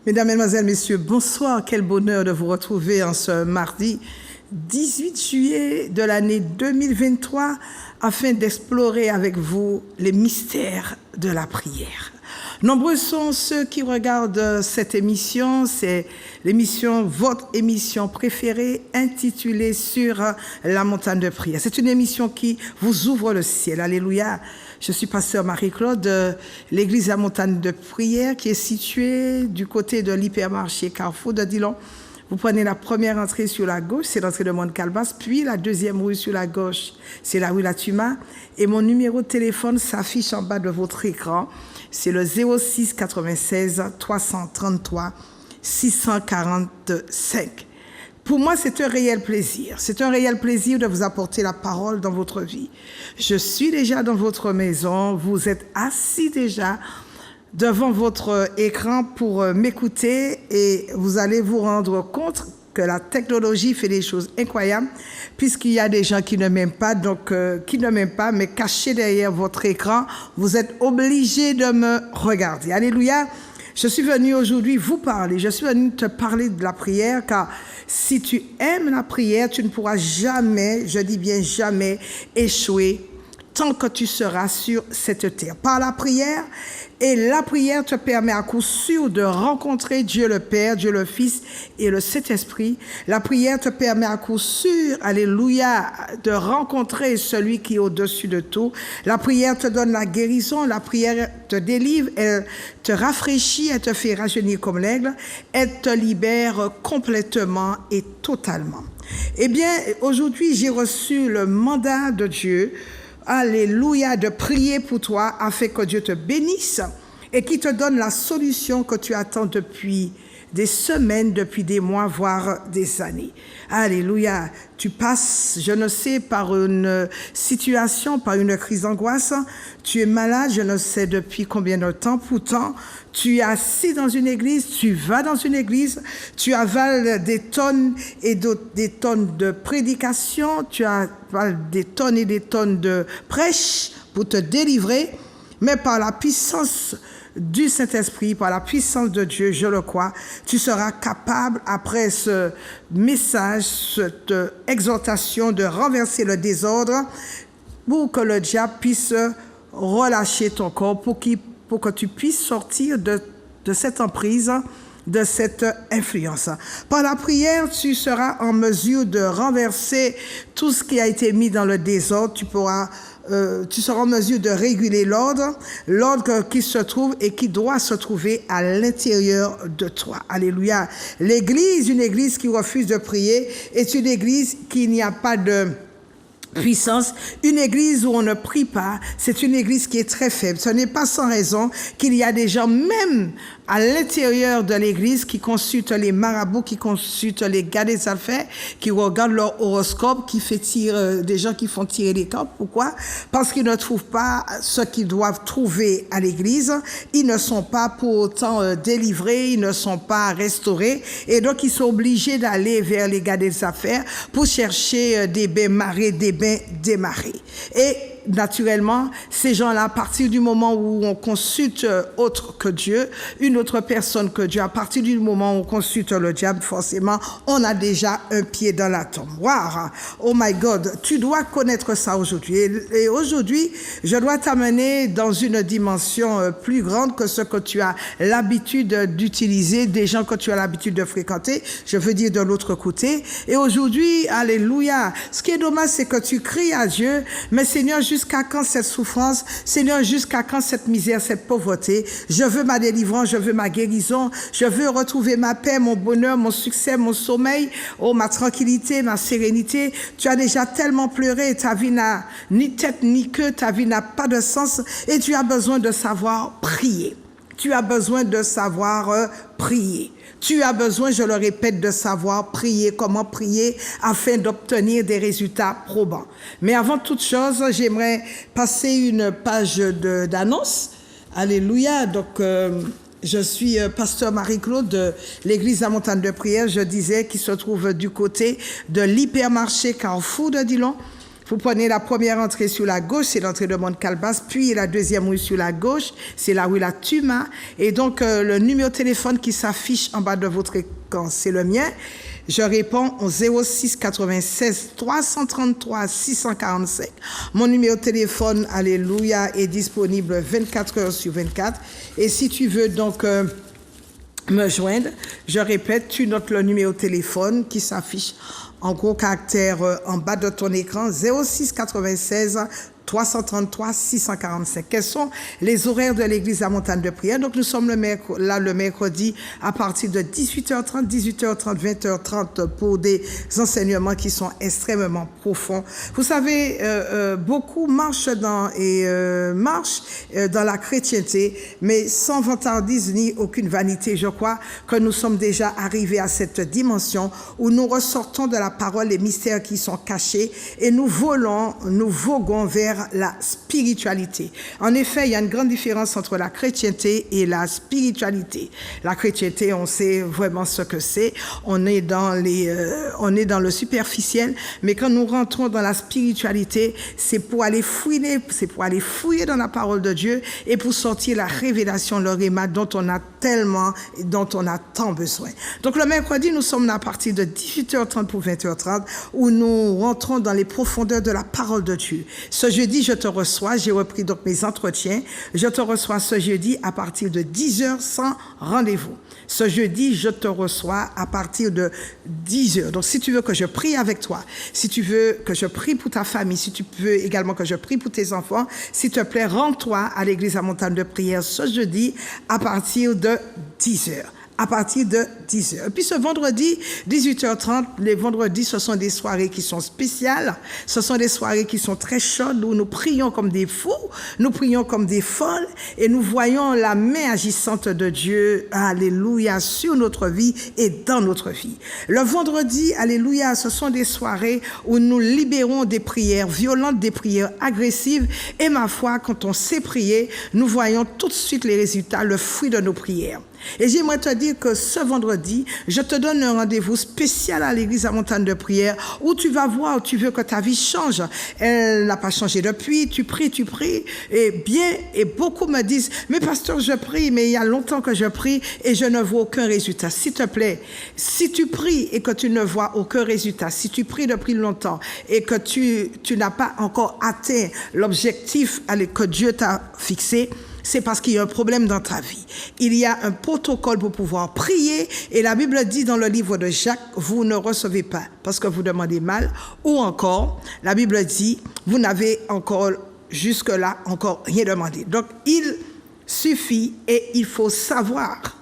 Mesdames, Mesdemoiselles, Messieurs, bonsoir. Quel bonheur de vous retrouver en ce mardi 18 juillet de l'année 2023 afin d'explorer avec vous les mystères de la prière. Nombreux sont ceux qui regardent cette émission, c'est l'émission, votre émission préférée, intitulée Sur la montagne de prière. C'est une émission qui vous ouvre le ciel. Alléluia. Je suis pasteur Marie-Claude de l'église La Montagne de Prière qui est située du côté de l'hypermarché Carrefour de Dillon. Vous prenez la première entrée sur la gauche, c'est l'entrée de Mont-Calbas, puis la deuxième rue sur la gauche, c'est la rue Latuma. Et mon numéro de téléphone s'affiche en bas de votre écran. C'est le 06 96 333 645. Pour moi, c'est un réel plaisir. C'est un réel plaisir de vous apporter la parole dans votre vie. Je suis déjà dans votre maison. Vous êtes assis déjà devant votre écran pour m'écouter et vous allez vous rendre compte que la technologie fait des choses incroyables puisqu'il y a des gens qui ne m'aiment pas, mais cachés derrière votre écran, vous êtes obligés de me regarder. Alléluia. Je suis venu aujourd'hui vous parler, je suis venu te parler de la prière car si tu aimes la prière, tu ne pourras jamais, je dis bien jamais, échouer tant que tu seras sur cette terre. Par la prière, et la prière te permet à coup sûr de rencontrer Dieu le Père, Dieu le Fils et le Saint-Esprit. La prière te permet à coup sûr, alléluia, de rencontrer celui qui est au-dessus de tout. La prière te donne la guérison, la prière te délivre, elle te rafraîchit, elle te fait rajeunir comme l'aigle, elle te libère complètement et totalement. Eh bien, aujourd'hui, j'ai reçu le mandat de Dieu, alléluia, de prier pour toi afin que Dieu te bénisse et qu'il te donne la solution que tu attends depuis des semaines, depuis des mois, voire des années. Alléluia. Tu passes, je ne sais, par une situation, par une crise d'angoisse. Tu es malade, je ne sais depuis combien de temps. Pourtant, tu es assis dans une église, tu vas dans une église, tu avales des tonnes et des tonnes de prédication, tu avales des tonnes et des tonnes de prêches pour te délivrer, mais par la puissance du Saint-Esprit, par la puissance de Dieu, je le crois, tu seras capable, après ce message, cette exhortation, de renverser le désordre pour que le diable puisse relâcher ton corps, pour que tu puisses sortir de cette emprise, de cette influence. Par la prière, tu seras en mesure de renverser tout ce qui a été mis dans le désordre. Tu seras en mesure de réguler l'ordre qui se trouve et qui doit se trouver à l'intérieur de toi. Alléluia. L'église, une église qui refuse de prier, est une église qui n'y a pas de puissance. Une église où on ne prie pas, c'est une église qui est très faible. Ce n'est pas sans raison qu'il y a des gens, même à l'intérieur de l'église, qui consultent les marabouts, qui consultent les gars des affaires, qui regardent leur horoscope, des gens qui font tirer les cartes. Pourquoi? Parce qu'ils ne trouvent pas ce qu'ils doivent trouver à l'église. Ils ne sont pas pour autant délivrés, ils ne sont pas restaurés. Et donc, ils sont obligés d'aller vers les gars des affaires pour chercher des bains marés, des bains démarrés. Et naturellement, ces gens-là, à partir du moment où on consulte autre que Dieu, une autre personne que Dieu, à partir du moment où on consulte le diable, forcément, on a déjà un pied dans la tombe. Wow! Oh my God! Tu dois connaître ça aujourd'hui. Et aujourd'hui, je dois t'amener dans une dimension plus grande que ce que tu as l'habitude d'utiliser, des gens que tu as l'habitude de fréquenter, je veux dire de l'autre côté. Et aujourd'hui, alléluia, ce qui est dommage, c'est que tu cries à Dieu, mais Seigneur, jusqu'à quand cette souffrance? Seigneur, jusqu'à quand cette misère, cette pauvreté? Je veux ma délivrance, je veux ma guérison, je veux retrouver ma paix, mon bonheur, mon succès, mon sommeil, oh, ma tranquillité, ma sérénité. Tu as déjà tellement pleuré, ta vie n'a ni tête ni queue, ta vie n'a pas de sens et tu as besoin de savoir prier. Tu as besoin de savoir prier. Tu as besoin, je le répète, de savoir prier, comment prier afin d'obtenir des résultats probants. Mais avant toute chose, j'aimerais passer une page d'annonce. Alléluia. Donc, je suis pasteur Marie-Claude de l'église La Montagne de Prière, je disais, qui se trouve du côté de l'hypermarché Carrefour de Dillon. Vous prenez la première entrée sur la gauche, c'est l'entrée de Mont-Calebasse, puis la deuxième rue sur la gauche, c'est la rue La Tuma. Et donc, le numéro de téléphone qui s'affiche en bas de votre écran, c'est le mien. Je réponds au 06 96 333 645. Mon numéro de téléphone, alléluia, est disponible 24 heures sur 24. Et si tu veux donc me joindre, je répète, tu notes le numéro de téléphone qui s'affiche en gros caractère en bas de ton écran, 06 96 333 645. Quels sont les horaires de l'église La Montagne de Prière? Donc nous sommes le mercredi à partir de 18h30, 18h30, 20h30 pour des enseignements qui sont extrêmement profonds. Vous savez, beaucoup marchent dans la chrétienté, mais sans vantardise ni aucune vanité. Je crois que nous sommes déjà arrivés à cette dimension où nous ressortons de la parole les mystères qui sont cachés et nous voguons vers la spiritualité. En effet, il y a une grande différence entre la chrétienté et la spiritualité. La chrétienté, on sait vraiment ce que c'est. On est dans le superficiel, mais quand nous rentrons dans la spiritualité, c'est pour aller fouiller dans la parole de Dieu et pour sortir la révélation, le réma dont on a tant besoin. Donc le mercredi, nous sommes là à partir de 18h30 pour 20h30 où nous rentrons dans les profondeurs de la parole de Dieu. Ce jeudi, je te reçois, j'ai repris donc mes entretiens, je te reçois ce jeudi à partir de 10h sans rendez-vous. Ce jeudi, je te reçois à partir de 10h. Donc, si tu veux que je prie avec toi, si tu veux que je prie pour ta famille, si tu veux également que je prie pour tes enfants, s'il te plaît, rends-toi à l'église La Montagne de Prière ce jeudi à partir de 10h. À partir de 10h. Et puis ce vendredi, 18h30, les vendredis, ce sont des soirées qui sont spéciales. Ce sont des soirées qui sont très chaudes où nous prions comme des fous, nous prions comme des folles et nous voyons la main agissante de Dieu, alléluia, sur notre vie et dans notre vie. Le vendredi, alléluia, ce sont des soirées où nous libérons des prières violentes, des prières agressives et ma foi, quand on sait prier, nous voyons tout de suite les résultats, le fruit de nos prières. Et j'aimerais te dire que ce vendredi, je te donne un rendez-vous spécial à l'église La Montagne de Prière où tu vas voir, où tu veux que ta vie change. Elle n'a pas changé depuis, tu pries, et beaucoup me disent, mais pasteur, je prie, mais il y a longtemps que je prie et je ne vois aucun résultat. S'il te plaît, si tu pries et que tu ne vois aucun résultat, si tu pries depuis longtemps et que tu n'as pas encore atteint l'objectif que Dieu t'a fixé, c'est parce qu'il y a un problème dans ta vie. Il y a un protocole pour pouvoir prier et la Bible dit dans le livre de Jacques, vous ne recevez pas parce que vous demandez mal, ou encore, la Bible dit, vous n'avez encore jusque-là encore rien demandé. Donc, il suffit et il faut savoir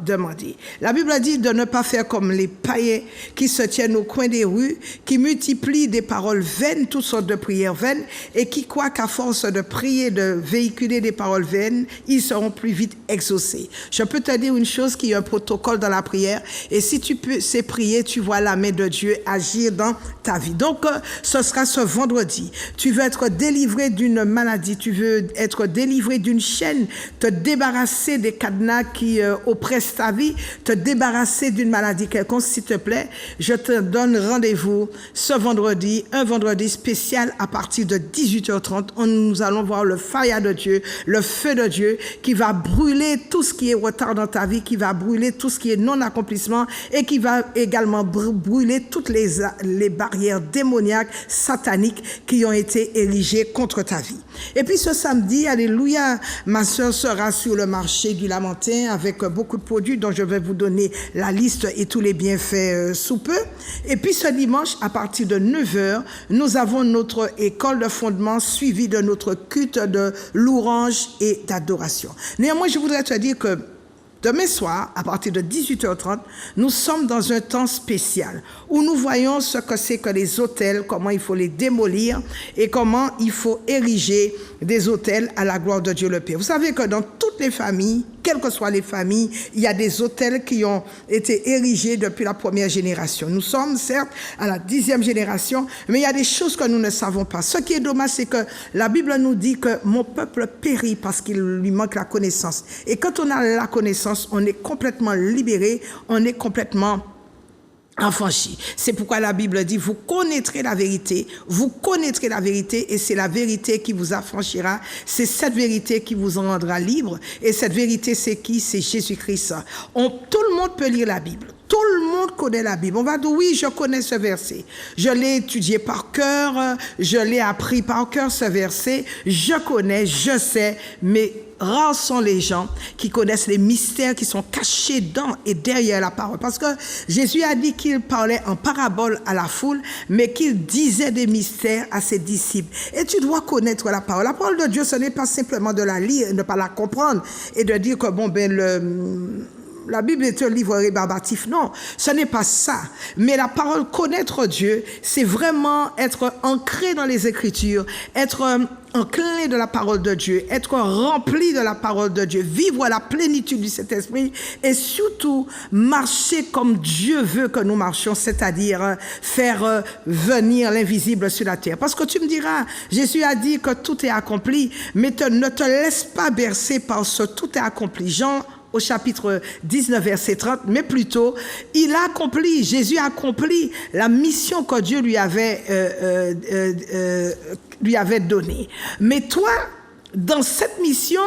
demander. La Bible dit de ne pas faire comme les païens qui se tiennent au coin des rues, qui multiplient des paroles vaines, toutes sortes de prières vaines, et qui croient qu'à force de prier, de véhiculer des paroles vaines, ils seront plus vite exaucés. Je peux te dire une chose, qu'il y a un protocole dans la prière, et si tu sais prier, tu vois la main de Dieu agir dans ta vie. Donc, ce sera ce vendredi. Tu veux être délivré d'une maladie, tu veux être délivré d'une chaîne, te débarrasser des cadenas qui oppressent ta vie, te débarrasser d'une maladie quelconque, s'il te plaît, je te donne rendez-vous ce vendredi, un vendredi spécial à partir de 18h30. Nous allons voir le fire de Dieu, le feu de Dieu qui va brûler tout ce qui est retard dans ta vie, qui va brûler tout ce qui est non-accomplissement et qui va également brûler toutes les barrières démoniaques, sataniques qui ont été érigées contre ta vie. Et puis ce samedi, alléluia, ma soeur sera sur le marché du Lamentin avec beaucoup de produits dont je vais vous donner la liste et tous les bienfaits sous peu. Et puis ce dimanche, à partir de 9h, nous avons notre école de fondement suivie de notre culte de louange et d'adoration. Néanmoins, je voudrais te dire que demain soir, à partir de 18h30, nous sommes dans un temps spécial où nous voyons ce que c'est que les autels, comment il faut les démolir et comment il faut ériger des autels à la gloire de Dieu le Père. Vous savez que dans toutes les familles, quelles que soient les familles, il y a des autels qui ont été érigés depuis la première génération. Nous sommes certes à la 10e génération, mais il y a des choses que nous ne savons pas. Ce qui est dommage, c'est que la Bible nous dit que mon peuple périt parce qu'il lui manque la connaissance. Et quand on a la connaissance, on est complètement libéré, on est complètement affranchi. C'est pourquoi la Bible dit, vous connaîtrez la vérité, et c'est la vérité qui vous affranchira, c'est cette vérité qui vous en rendra libre, et cette vérité c'est qui? C'est Jésus-Christ. Tout le monde peut lire la Bible. Tout le monde connaît la Bible. On va dire, oui, je connais ce verset. Je l'ai étudié par cœur, je l'ai appris par cœur, ce verset. Je connais, je sais, mais rares sont les gens qui connaissent les mystères qui sont cachés dans et derrière la parole. Parce que Jésus a dit qu'il parlait en parabole à la foule, mais qu'il disait des mystères à ses disciples. Et tu dois connaître la parole. La parole de Dieu, ce n'est pas simplement de la lire, ne pas la comprendre et de dire que, bon, la Bible est un livre rébarbatif. Non, ce n'est pas ça. Mais la parole, connaître Dieu, c'est vraiment être ancré dans les Écritures, être enclin de la parole de Dieu, être rempli de la parole de Dieu, vivre la plénitude du Saint-Esprit et surtout marcher comme Dieu veut que nous marchions, c'est-à-dire faire venir l'invisible sur la terre. Parce que tu me diras, Jésus a dit que tout est accompli, mais ne te laisse pas bercer par ce tout est accompli. Jean au chapitre 19, verset 30, mais plutôt, Jésus a accompli la mission que Dieu lui avait donnée. Mais toi, dans cette mission,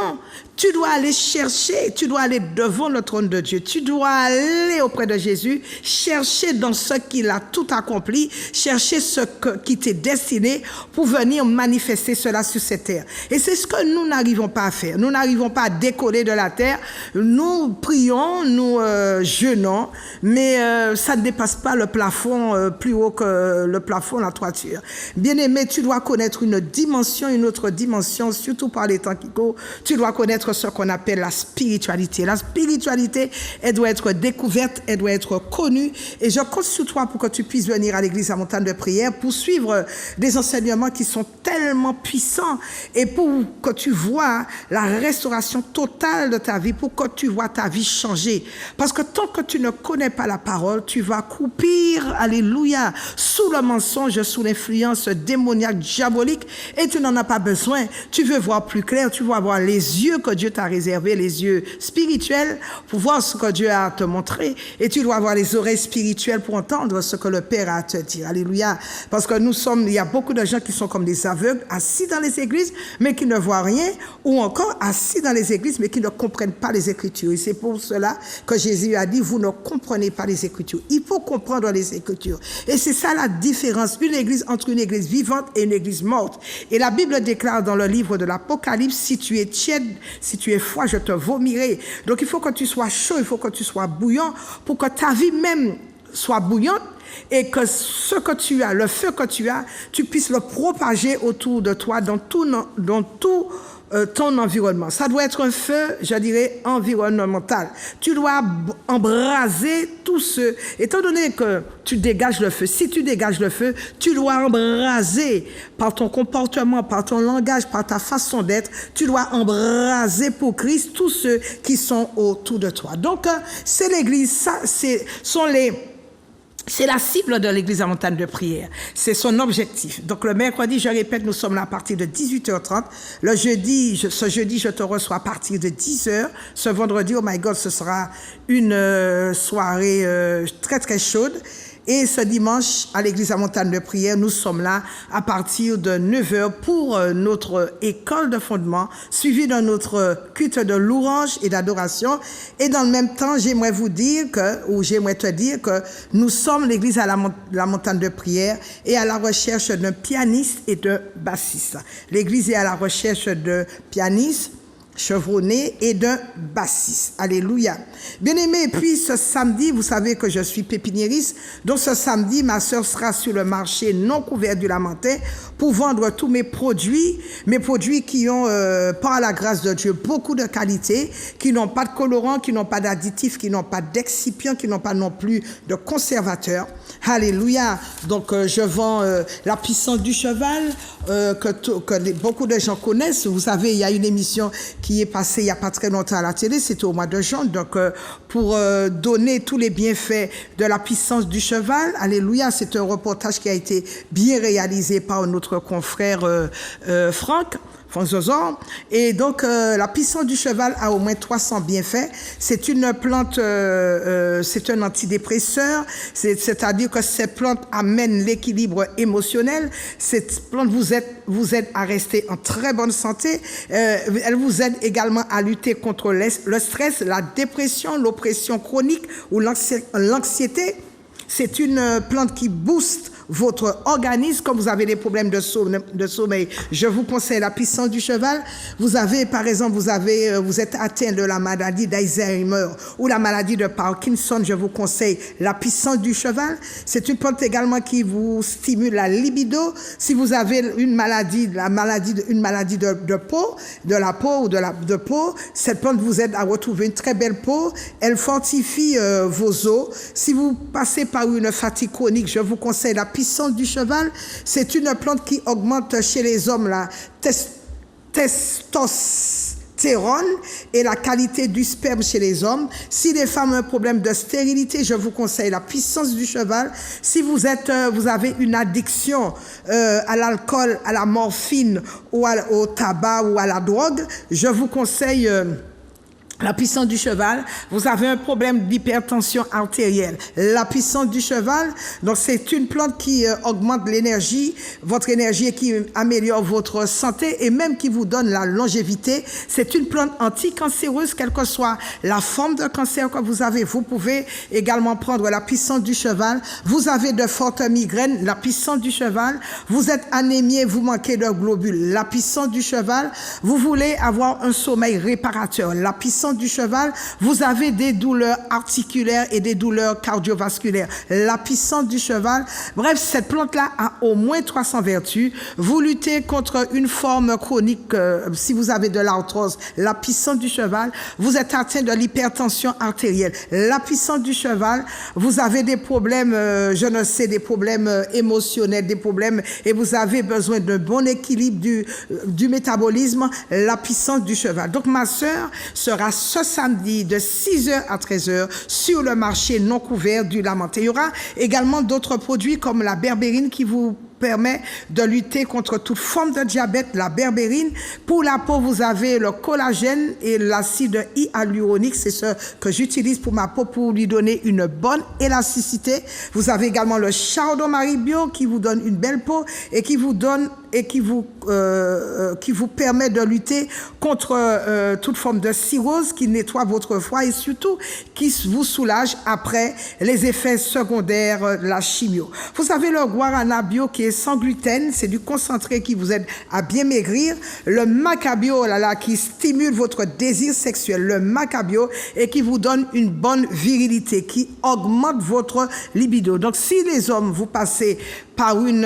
tu dois aller chercher, tu dois aller devant le trône de Dieu, tu dois aller auprès de Jésus, chercher dans ce qu'il a tout accompli, chercher ce qui t'est destiné pour venir manifester cela sur cette terre. Et c'est ce que nous n'arrivons pas à faire. Nous n'arrivons pas à décoller de la terre. Nous prions, nous jeûnons, mais ça ne dépasse pas le plafond, plus haut que le plafond, la toiture. Bien-aimé, tu dois connaître une dimension, une autre dimension, surtout par les temps qui courent. Tu dois connaître ce qu'on appelle la spiritualité. La spiritualité, elle doit être découverte, elle doit être connue. Et je compte sur toi pour que tu puisses venir à l'église à Montagne de Prière pour suivre des enseignements qui sont tellement puissants et pour que tu vois la restauration totale de ta vie, pour que tu vois ta vie changer. Parce que tant que tu ne connais pas la parole, tu vas croupir, alléluia, sous le mensonge, sous l'influence démoniaque, diabolique, et tu n'en as pas besoin. Tu veux voir plus clair, tu veux avoir les yeux que Dieu t'a réservés, les yeux spirituels, pour voir ce que Dieu a à te montrer, et tu dois avoir les oreilles spirituelles pour entendre ce que le Père a à te dire. Alléluia. Parce que il y a beaucoup de gens qui sont comme des aveugles, assis dans les églises, mais qui ne voient rien, ou encore assis dans les églises, mais qui ne comprennent pas les Écritures. Et c'est pour cela que Jésus a dit, vous ne comprenez pas les Écritures. Il faut comprendre les Écritures. Et c'est ça la différence, entre une église vivante et une église morte. Et la Bible déclare dans le livre de l'Apocalypse, si tu es tiède, si tu es froid, je te vomirai. Donc il faut que tu sois chaud, il faut que tu sois bouillant pour que ta vie même soit bouillante et que ce que tu as, le feu que tu as, tu puisses le propager autour de toi dans tout ton environnement. Ça doit être un feu, je dirais, environnemental. Tu dois embraser tout ce... Étant donné que tu dégages le feu, si tu dégages le feu, tu dois embraser par ton comportement, par ton langage, par ta façon d'être, tu dois embraser pour Christ tous ceux qui sont autour de toi. Donc, c'est l'église, ça, c'est la cible de l'église à Montagne de Prière. C'est son objectif. Donc, le mercredi, je répète, nous sommes là à partir de 18h30. Ce jeudi, je te reçois à partir de 10h. Ce vendredi, oh my God, ce sera une soirée très, très chaude. Et ce dimanche, à l'église à Montagne de Prière, nous sommes là à partir de 9h pour notre école de fondement, suivi de notre culte de louange et d'adoration. Et dans le même temps, j'aimerais te dire que nous sommes l'église à la Montagne de Prière et à la recherche d'un pianiste et d'un bassiste. L'église est à la recherche de pianistes, chevronné et d'un bassiste. Alléluia. Bien-aimé, et puis ce samedi, vous savez que je suis pépiniériste, donc ce samedi, ma sœur sera sur le marché non couvert du Lamentin pour vendre tous mes produits qui ont, par la grâce de Dieu, beaucoup de qualité, qui n'ont pas de colorant, qui n'ont pas d'additifs, qui n'ont pas d'excipients, qui n'ont pas non plus de conservateurs. Alléluia. Donc, je vends la puissance du cheval, que beaucoup de gens connaissent. Vous savez, il y a une émission qui est passée il n'y a pas très longtemps à la télé, c'était au mois de juin, donc pour donner tous les bienfaits de la puissance du cheval. Alléluia, c'est un reportage qui a été bien réalisé par notre confrère Franck. Fonzozor. Et donc, la puissance du cheval a au moins 300 bienfaits. C'est une plante, c'est un antidépresseur, c'est-à-dire que cette plante amène l'équilibre émotionnel. Cette plante vous aide à rester en très bonne santé. Elle vous aide également à lutter contre le stress, la dépression, l'oppression chronique ou l'anxiété. C'est une plante qui booste votre organisme. Quand vous avez des problèmes de sommeil, je vous conseille la puissance du cheval. Vous avez, par exemple, vous êtes atteint de la maladie d'Alzheimer ou la maladie de Parkinson, je vous conseille la puissance du cheval. C'est une plante également qui vous stimule la libido. Si vous avez une maladie de peau, de la peau ou de peau, cette plante vous aide à retrouver une très belle peau. Elle fortifie vos os. Si vous passez par une fatigue chronique, je vous conseille la puissance du cheval. C'est une plante qui augmente chez les hommes la testostérone et la qualité du sperme chez les hommes. Si les femmes ont un problème de stérilité, je vous conseille la puissance du cheval. Si vous avez une addiction à l'alcool, à la morphine ou au tabac ou à la drogue, je vous conseille la puissance du cheval. Vous avez un problème d'hypertension artérielle. La puissance du cheval, donc c'est une plante qui augmente l'énergie, votre énergie, et qui améliore votre santé et même qui vous donne la longévité. C'est une plante anticancéreuse, quelle que soit la forme de cancer que vous avez. Vous pouvez également prendre la puissance du cheval. Vous avez de fortes migraines, la puissance du cheval. Vous êtes anémié, vous manquez de globules, la puissance du cheval. Vous voulez avoir un sommeil réparateur, la puissance du cheval. Vous avez des douleurs articulaires et des douleurs cardiovasculaires, la puissance du cheval. Bref, cette plante-là a au moins 300 vertus. Vous luttez contre une forme chronique, si vous avez de l'arthrose, la puissance du cheval. Vous êtes atteint de l'hypertension artérielle, la puissance du cheval. Vous avez des problèmes, des problèmes émotionnels, des problèmes, et vous avez besoin d'un bon équilibre du métabolisme, la puissance du cheval. Donc ma sœur sera ce samedi de 6h à 13h sur le marché non couvert du Lamentin. Il y aura également d'autres produits comme la berbérine qui vous permet de lutter contre toute forme de diabète, la berbérine. Pour la peau, vous avez le collagène et l'acide hyaluronique. C'est ce que j'utilise pour ma peau pour lui donner une bonne élasticité. Vous avez également le Chardon-Marie Bio qui vous donne une belle peau et qui vous permet de lutter contre toute forme de cirrhose, qui nettoie votre foie et surtout qui vous soulage après les effets secondaires de la chimio. Vous avez le Guarana Bio qui est sans gluten, c'est du concentré qui vous aide à bien maigrir. Le Macabio qui stimule votre désir sexuel, le Macabio, et qui vous donne une bonne virilité, qui augmente votre libido. Donc si les hommes vous passez par une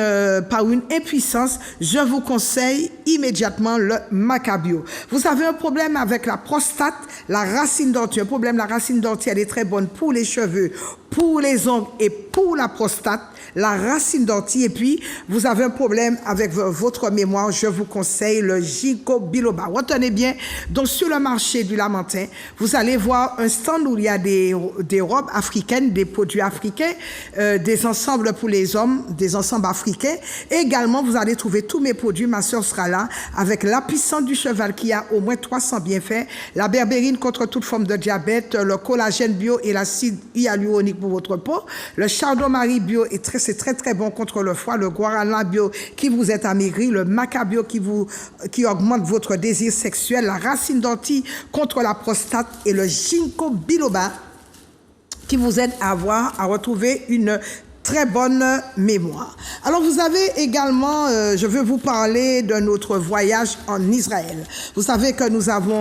impuissance, je vous conseille immédiatement le Macabio. Vous avez un problème avec la prostate, la racine dentaire. Un problème, la racine dentaire, elle est très bonne pour les cheveux, pour les ongles et pour la prostate. La racine dentaire, et puis vous avez un problème avec votre mémoire, je vous conseille le ginkgo biloba. Retenez bien, donc sur le marché du Lamentin, vous allez voir un stand où il y a des robes africaines, des produits africains, des ensembles pour les hommes, des ensembles africains. Et également, vous allez trouver tous mes produits. Ma soeur sera là avec la puissance du cheval qui a au moins 300 bienfaits, la berbérine contre toute forme de diabète, le collagène bio et l'acide hyaluronique pour votre peau, le Chardon-Marie Bio est c'est très très bon contre le foie, le Guarana Bio qui vous aide à maigrir, le Macabio qui augmente votre désir sexuel, la racine dentaire contre la prostate et le ginkgo biloba qui vous aide à retrouver une très bonne mémoire. Alors vous avez également, je veux vous parler de notre voyage en Israël. Vous savez que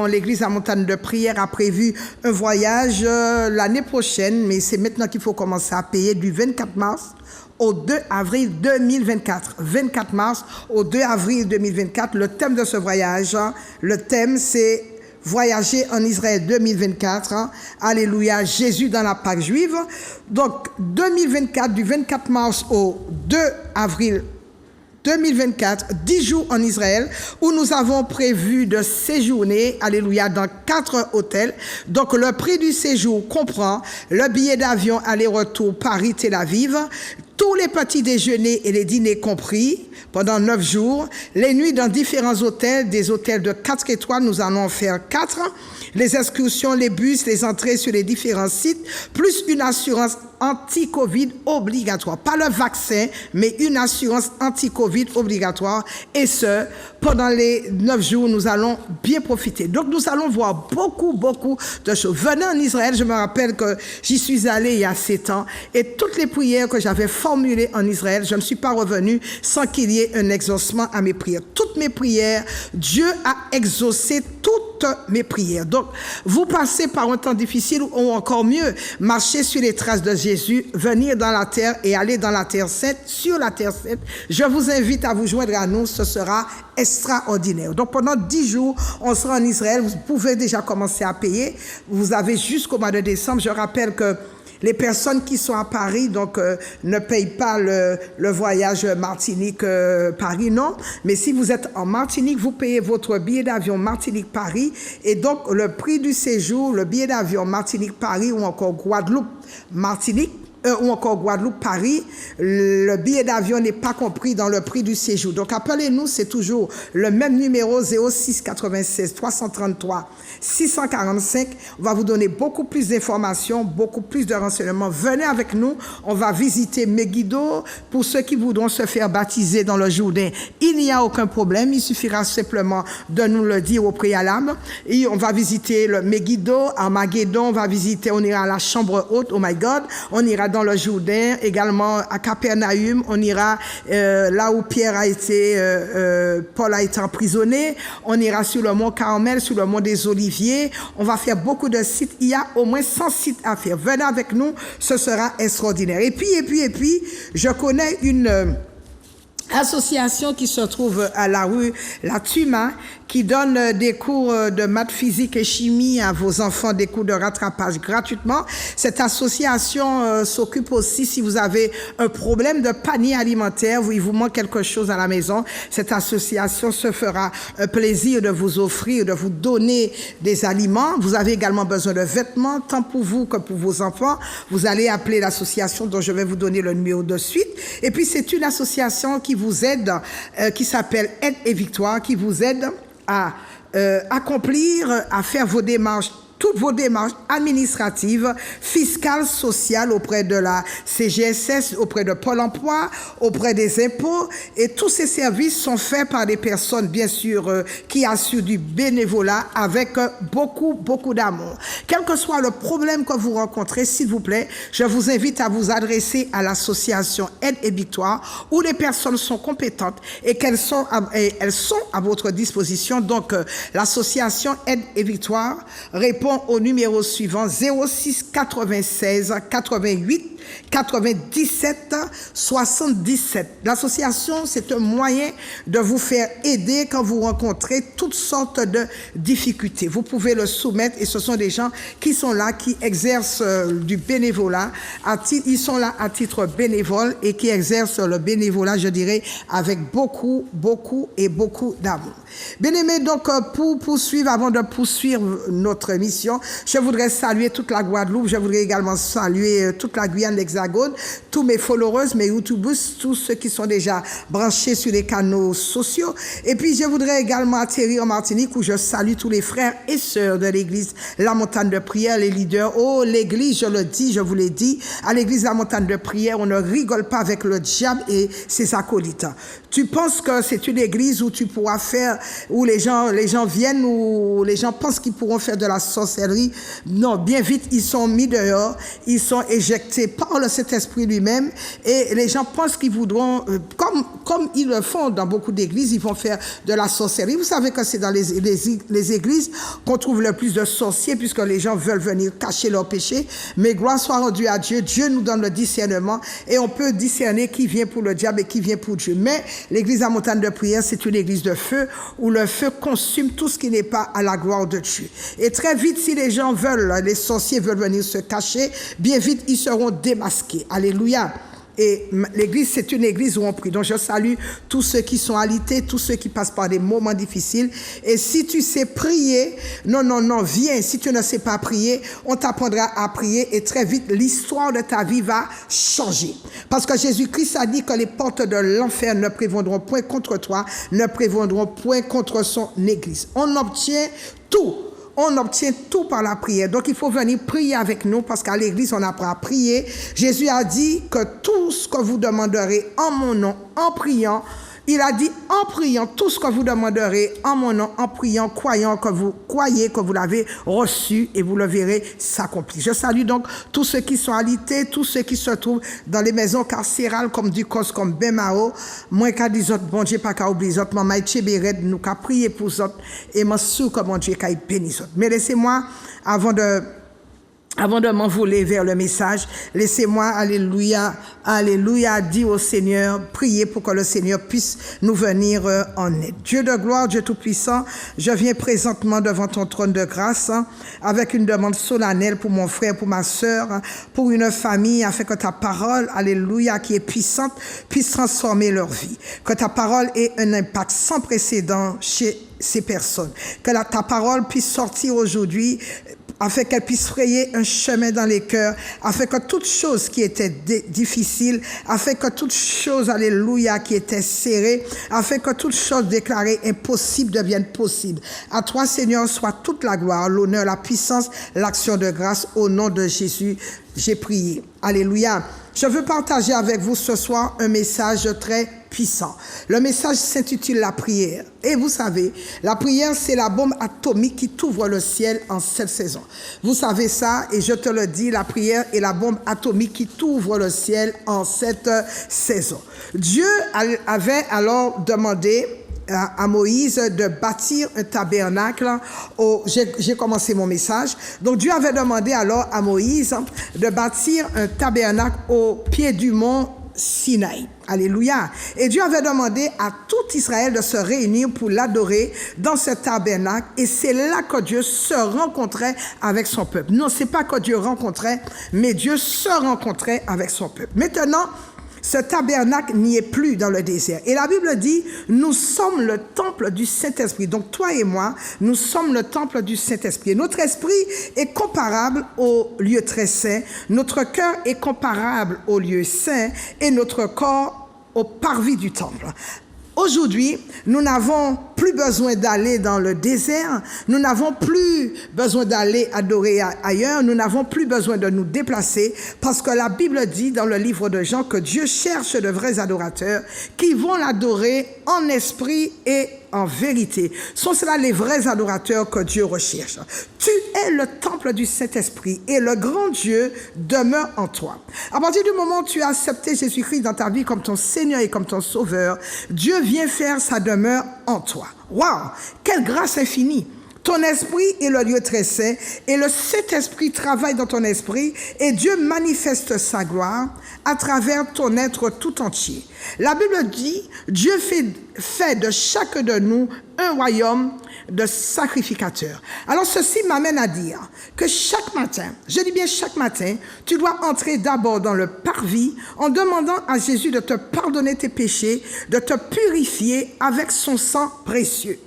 l'église à Montagne de Prière a prévu un voyage l'année prochaine, mais c'est maintenant qu'il faut commencer à payer, du 24 mars au 2 avril 2024. 24 mars au 2 avril 2024, le thème de ce voyage, le thème c'est voyager en Israël 2024. Alléluia, Jésus dans la Pâque juive. Donc 2024, du 24 mars au 2 avril 2024, 10 jours en Israël, où nous avons prévu de séjourner, alléluia, dans 4 hôtels. Donc le prix du séjour comprend le billet d'avion aller-retour Paris-Tel Aviv, tous les petits déjeuners et les dîners compris, pendant 9 jours. Les nuits dans différents hôtels, des hôtels de 4 étoiles, nous allons en faire 4. Les excursions, les bus, les entrées sur les différents sites, plus une assurance anti-Covid obligatoire. Pas le vaccin, mais une assurance anti-Covid obligatoire. Et ce, pendant les 9 jours, nous allons bien profiter. Donc, nous allons voir beaucoup de choses. Venant en Israël, je me rappelle que j'y suis allé il y a 7 ans. Et toutes les prières que j'avais formulées en Israël, je ne suis pas revenu sans qu'il y ait un exaucement à mes prières. Toutes mes prières, Dieu a exaucé toutes mes prières. Donc, vous passez par un temps difficile ou encore mieux, marcher sur les traces de Jésus, venir dans la terre et aller dans la terre sainte, sur la terre sainte. Je vous invite à vous joindre à nous, ce sera extraordinaire. Donc, pendant 10 jours, on sera en Israël. Vous pouvez déjà commencer à payer. Vous avez jusqu'au mois de décembre. Je rappelle que les personnes qui sont à Paris, donc, ne payent pas le voyage Martinique-Paris, non. Mais si vous êtes en Martinique, vous payez votre billet d'avion Martinique-Paris. Et donc, le prix du séjour, le billet d'avion Martinique-Paris ou encore Guadeloupe-Martinique, ou encore Guadeloupe-Paris, le billet d'avion n'est pas compris dans le prix du séjour. Donc, appelez-nous, c'est toujours le même numéro 06 96 333 645. On va vous donner beaucoup plus d'informations, beaucoup plus de renseignements. Venez avec nous, on va visiter Megiddo. Pour ceux qui voudront se faire baptiser dans le Jourdain, il n'y a aucun problème, il suffira simplement de nous le dire au préalable. Et on va visiter le Megiddo, Armageddon, on va visiter, on ira à la chambre haute, oh my God, on ira dans le Jourdain, également à Capernaum, on ira là où Pierre a été, Paul a été emprisonné, on ira sur le mont Carmel, sur le mont des Oliviers, on va faire beaucoup de sites, il y a au moins 100 sites à faire. Venez avec nous, ce sera extraordinaire. Et puis, je connais une association qui se trouve à la rue La Tuma, qui donne des cours de maths, physique et chimie à vos enfants, des cours de rattrapage gratuitement. Cette association s'occupe aussi, si vous avez un problème de panier alimentaire, où il vous manque quelque chose à la maison, cette association se fera un plaisir de vous offrir, de vous donner des aliments. Vous avez également besoin de vêtements, tant pour vous que pour vos enfants. Vous allez appeler l'association dont je vais vous donner le numéro de suite. Et puis, c'est une association qui vous aide, qui s'appelle Aide et Victoire, qui vous aide à accomplir, à faire vos démarches, toutes vos démarches administratives, fiscales, sociales auprès de la CGSS, auprès de Pôle emploi, auprès des impôts. Et tous ces services sont faits par des personnes, bien sûr, qui assurent du bénévolat avec beaucoup d'amour. Quel que soit le problème que vous rencontrez, s'il vous plaît, je vous invite à vous adresser à l'association Aide et Victoire, où les personnes sont compétentes et elles sont à votre disposition. Donc, l'association Aide et Victoire répond au numéro suivant 06 96 88 97 77. L'association, c'est un moyen de vous faire aider quand vous rencontrez toutes sortes de difficultés. Vous pouvez le soumettre et ce sont des gens qui sont là, qui exercent du bénévolat. Ils sont là à titre bénévole et qui exercent le bénévolat, je dirais, avec beaucoup d'amour. Bien-aimés, donc, pour poursuivre, avant de poursuivre notre émission, je voudrais saluer toute la Guadeloupe, je voudrais également saluer toute la Guyane, l'Hexagone, tous mes followers, mes YouTubers, tous ceux qui sont déjà branchés sur les canaux sociaux. Et puis, je voudrais également atterrir en Martinique où je salue tous les frères et sœurs de l'église La Montagne de Prière, les leaders. Oh, l'église, je le dis, je vous l'ai dit, à l'église La Montagne de Prière, on ne rigole pas avec le diable et ses acolytes. Tu penses que c'est une église où tu pourras faire, où les gens viennent, où les gens pensent qu'ils pourront faire de la sorcellerie. Non, bien vite, ils sont mis dehors, ils sont éjectés par le Saint-Esprit lui-même et les gens pensent qu'ils voudront, comme ils le font dans beaucoup d'églises, ils vont faire de la sorcellerie. Vous savez que c'est dans les églises qu'on trouve le plus de sorciers puisque les gens veulent venir cacher leurs péchés. Mais gloire soit rendue à Dieu, Dieu nous donne le discernement et on peut discerner qui vient pour le diable et qui vient pour Dieu. Mais l'église à Montagne de Prière, c'est une église de feu où le feu consume tout ce qui n'est pas à la gloire de Dieu. Et très vite, si les gens veulent, les sorciers veulent venir se cacher, bien vite, ils seront démasqués. Alléluia. Et l'église, c'est une église où on prie. Donc, je salue tous ceux qui sont alités, tous ceux qui passent par des moments difficiles. Et si tu sais prier, non, viens. Si tu ne sais pas prier, on t'apprendra à prier et très vite, l'histoire de ta vie va changer. Parce que Jésus-Christ a dit que les portes de l'enfer ne prévaudront point contre toi, ne prévaudront point contre son église. On obtient tout. On obtient tout par la prière. Donc, il faut venir prier avec nous parce qu'à l'église, on apprend à prier. Jésus a dit que tout ce que vous demanderez en mon nom, en priant, il a dit en priant, tout ce que vous demanderez en mon nom, en priant, croyant que vous croyez que vous l'avez reçu et vous le verrez s'accomplir. Je salue donc tous ceux qui sont alités, tous ceux qui se trouvent dans les maisons carcérales comme Ducos, comme Bemao. Moi, qu'à dire autres, bon Dieu, pas qu'à oublier autres, maman, Tchébered, nous qu'à prier pour autres et m'en sûr que mon Dieu, qu'à bénir autres. Mais laissez-moi, avant de m'envoler vers le message, laissez-moi, alléluia, dire au Seigneur, prier pour que le Seigneur puisse nous venir en aide. Dieu de gloire, Dieu tout-puissant, je viens présentement devant ton trône de grâce avec une demande solennelle pour mon frère, pour ma sœur, pour une famille, afin que ta parole, alléluia, qui est puissante, puisse transformer leur vie. Que ta parole ait un impact sans précédent chez ces personnes. Que ta parole puisse sortir aujourd'hui afin qu'elle puisse frayer un chemin dans les cœurs, afin que toute chose qui était difficile, afin que toute chose, alléluia, qui était serrée, afin que toute chose déclarée impossible devienne possible. À toi, Seigneur, soit toute la gloire, l'honneur, la puissance, l'action de grâce, au nom de Jésus, j'ai prié. Alléluia. Je veux partager avec vous ce soir un message très puissant. Le message s'intitule la prière. Et vous savez, la prière, c'est la bombe atomique qui t'ouvre le ciel en 7 saisons. Vous savez ça, et je te le dis, la prière est la bombe atomique qui t'ouvre le ciel en 7 saisons. Dieu avait alors demandé à Moïse de bâtir un tabernacle. J'ai commencé mon message. Donc Dieu avait demandé alors à Moïse de bâtir un tabernacle au pied du mont Sinaï. Alléluia. Et Dieu avait demandé à tout Israël de se réunir pour l'adorer dans ce tabernacle. Et c'est là que Dieu se rencontrait avec son peuple. Non, c'est pas que Dieu rencontrait, mais Dieu se rencontrait avec son peuple. Maintenant, ce tabernacle n'y est plus dans le désert. Et la Bible dit, nous sommes le temple du Saint-Esprit. Donc toi et moi, nous sommes le temple du Saint-Esprit. Notre esprit est comparable au lieu très saint, notre cœur est comparable au lieu saint et notre corps au parvis du temple. Aujourd'hui, nous n'avons plus besoin d'aller dans le désert, nous n'avons plus besoin d'aller adorer ailleurs, nous n'avons plus besoin de nous déplacer parce que la Bible dit dans le livre de Jean que Dieu cherche de vrais adorateurs qui vont l'adorer en esprit et en vérité. Sont cela les vrais adorateurs que Dieu recherche. Tu es le temple du Saint-Esprit et le grand Dieu demeure en toi. À partir du moment où tu as accepté Jésus-Christ dans ta vie comme ton Seigneur et comme ton Sauveur, Dieu vient faire sa demeure en toi. Waouh! Quelle grâce infinie! Ton esprit est le lieu très saint et le Saint-Esprit travaille dans ton esprit et Dieu manifeste sa gloire à travers ton être tout entier. La Bible dit, Dieu fait de chaque de nous un royaume de sacrificateurs. Alors ceci m'amène à dire que chaque matin, je dis bien chaque matin, tu dois entrer d'abord dans le parvis en demandant à Jésus de te pardonner tes péchés, de te purifier avec son sang précieux.